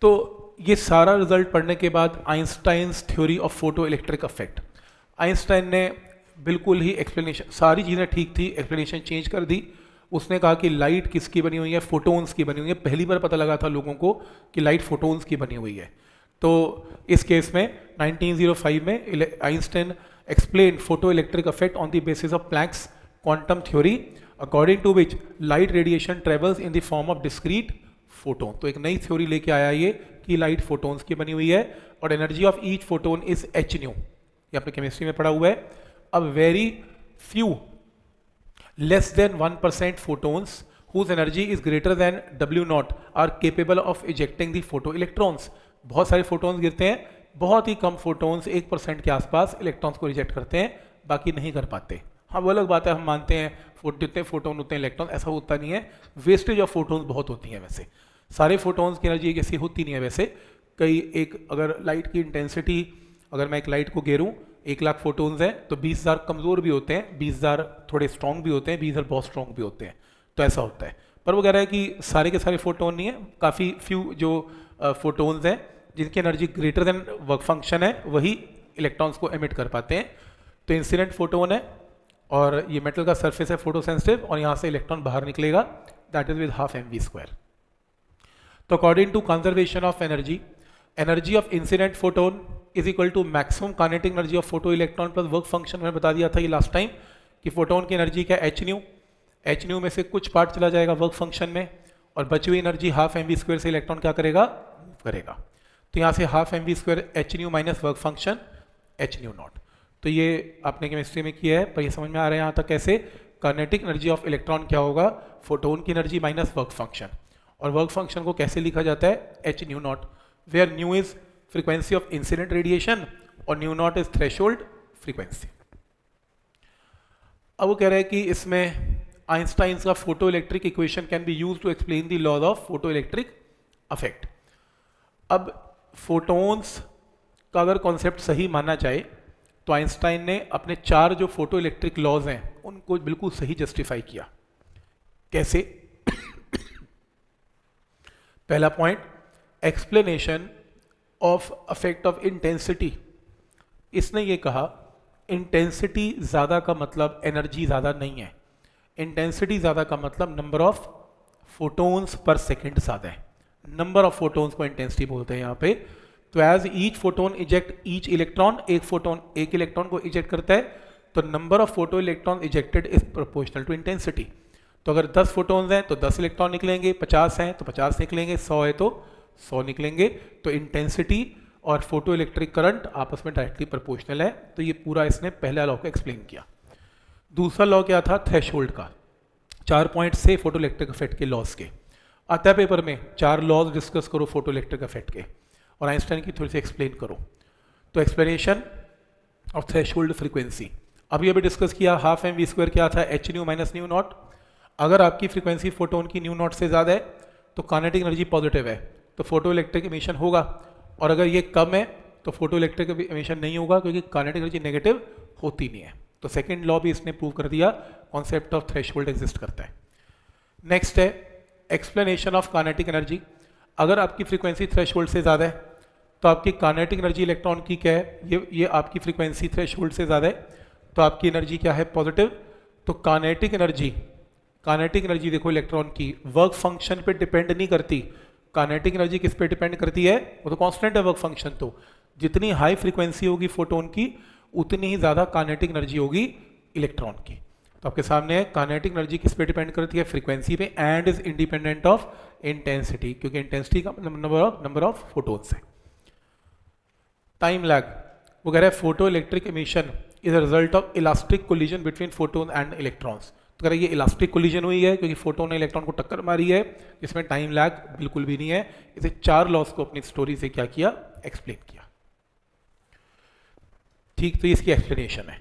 तो ये सारा रिजल्ट पढ़ने के बाद Einstein's theory of photo electric effect, Einstein ने बिल्कुल ही एक्सप्लेनेशन, सारी चीज़ें ठीक थी, एक्सप्लेनेशन चेंज कर दी। उसने कहा कि लाइट किसकी बनी हुई है, फोटोन्स की बनी हुई है। पहली बार पता लगा था लोगों को कि लाइट फोटोन्स की बनी हुई है। तो इस केस में 1905 में Einstein explain photo electric effect on the basis of Planck's quantum theory according to which light radiation travels in the form of discrete photon. तो एक नई थ्योरी लेके आया ये कि लाइट फोटोन्स की बनी हुई है और energy of each photon is h new, ये आपने केमिस्ट्री में पढ़ा हुआ है। अब very few less than 1% photons whose energy is greater than W naught are capable of ejecting the photoelectrons। बहुत सारे फोटोन्स गिरते हैं, बहुत ही कम फोटोन्स 1% के आसपास इलेक्ट्रॉन्स को रिजेक्ट करते हैं, बाकी नहीं कर पाते। हाँ वो अलग बात है, हम मानते हैं जितने फोटोन उतने इलेक्ट्रॉन, ऐसा होता नहीं है। वेस्टेज ऑफ फोटोन्स बहुत होती हैं, वैसे सारे फोटोन्स की एनर्जी जैसी होती नहीं है। वैसे कई एक अगर लाइट की इंटेंसिटी, अगर मैं एक लाइट को घेरूँ 1,00,000 फोटोन्स हैं तो 20,000 कमज़ोर भी होते हैं, 20,000 थोड़े स्ट्रॉन्ग भी होते हैं, 20,000 बहुत स्ट्रॉन्ग भी होते हैं। तो ऐसा होता है। पर वो कह रहा है कि सारे के सारे फोटोन नहीं है, काफ़ी फ्यू जो फोटोन्स हैं जिनकी energy greater than work function है वही इलेक्ट्रॉन्स को एमिट कर पाते हैं। तो इंसिडेंट फोटोन है और ये मेटल का सरफेस है फोटोसेंसिटिव और यहाँ से इलेक्ट्रॉन बाहर निकलेगा, that is with half mv²। तो according to conservation of energy, energy of incident photon is equal to maximum kinetic energy of photoelectron plus work function. मैंने बता दिया था ये लास्ट टाइम कि फोटोन की एनर्जी क्या h न्यू, h न्यू में से कुछ पार्ट चला जाएगा वर्क फंक्शन में और बची हुई एनर्जी हाफ mv² से इलेक्ट्रॉन क्या करेगा, मूव करेगा। तो यहाँ से half mv² h new minus work function h nu not. तो ये आपने केमिस्ट्री में किया है, पर ये समझ में आ रहा है यहाँ तक कैसे काइनेटिक एनर्जी ऑफ इलेक्ट्रॉन क्या होगा, फोटोन की एनर्जी माइनस वर्क फंक्शन। और वर्क फंक्शन को कैसे लिखा जाता है, h nu naught, where nu is frequency of incident radiation और nu naught is threshold frequency. अब वो कह रहा है कि इसमें आइंस्टाइन्स का photo electric equation can be used to explain the laws of photo electric effect. अब फोटोन्स का अगर कॉन्सेप्ट सही माना जाए तो आइंस्टाइन ने अपने 4 जो फोटो इलेक्ट्रिक लॉज हैं उनको बिल्कुल सही जस्टिफाई किया। कैसे? पहला point, explanation of effect of intensity. इसने ये कहा इंटेंसिटी ज़्यादा का मतलब एनर्जी ज़्यादा नहीं है, इंटेंसिटी ज़्यादा का मतलब number of photons per second ज़्यादा है। नंबर ऑफ फोटोन्स को इंटेंसिटी बोलते हैं यहाँ पे। तो as each photon eject each electron, एक फोटोन एक इलेक्ट्रॉन को इजेक्ट करता है, तो number of photoelectron ejected is proportional to intensity. तो अगर 10 फोटोन्स हैं तो 10 इलेक्ट्रॉन निकलेंगे, 50 हैं तो 50 निकलेंगे, 100 है तो 100 निकलेंगे। तो इंटेंसिटी और फोटो इलेक्ट्रिक करंट आपस में डायरेक्टली प्रोपोर्शनल है। तो ये पूरा इसने पहला लॉ को एक्सप्लेन किया। दूसरा लॉ क्या था, थ्रेशोल्ड का। 4 पॉइंट से फोटो इलेक्ट्रिक इफेक्ट के लॉज के आता है पेपर में, 4 लॉज डिस्कस करो फोटो इलेक्ट्रिक इफेक्ट के और आइंस्टाइन की थोड़ी सी एक्सप्लेन करो। तो एक्सप्लेनेशन ऑफ थ्रेशोल्ड फ्रीक्वेंसी अभी डिस्कस किया। हाफ mv² क्या था, h new minus new not. अगर आपकी फ्रीक्वेंसी फोटोन की न्यू नॉट से ज़्यादा है तो काइनेटिक एनर्जी पॉजिटिव है, तो फोटो इलेक्ट्रिक एमिशन होगा। और अगर ये कम है तो फोटो इलेक्ट्रिक एमिशन नहीं होगा, क्योंकि काइनेटिक एनर्जी नेगेटिव होती नहीं है। तो सेकंड लॉ भी इसने प्रूव कर दिया, कॉन्सेप्ट ऑफ थ्रेशोल्ड एग्जिस्ट करता है। नेक्स्ट है एक्सप्लेनेशन ऑफ काइनेटिक एनर्जी। अगर आपकी फ्रीक्वेंसी थ्रेशोल्ड से ज़्यादा है तो आपकी काइनेटिक एनर्जी इलेक्ट्रॉन की क्या है, ये आपकी फ्रीक्वेंसी थ्रेशोल्ड से ज़्यादा है तो आपकी एनर्जी क्या है, पॉजिटिव। तो काइनेटिक एनर्जी देखो इलेक्ट्रॉन की वर्क फंक्शन पे डिपेंड नहीं करती। काइनेटिक एनर्जी किस पे डिपेंड करती है, वो तो कांस्टेंट है वर्क फंक्शन। तो जितनी हाई फ्रीक्वेंसी होगी फोटोन की उतनी ही ज़्यादा काइनेटिक एनर्जी होगी इलेक्ट्रॉन की। तो आपके सामने है काइनेटिक एनर्जी किस पे डिपेंड करती है, फ्रीक्वेंसी पे, and is independent of intensity, क्योंकि इंटेंसिटी का नंबर ऑफ फोटोन्स है। टाइम लैग, वो कह रहा है photo electric emission is a result of elastic collision between photon and electrons. तो कह रहा है ये इलास्टिक कोलिजन हुई है क्योंकि फोटोन ने इलेक्ट्रॉन को टक्कर मारी है, इसमें टाइम लैग बिल्कुल भी नहीं है। इसे 4 लॉस को अपनी स्टोरी से क्या किया, एक्सप्लेन किया। ठीक, तो इसकी एक्सप्लेनेशन है।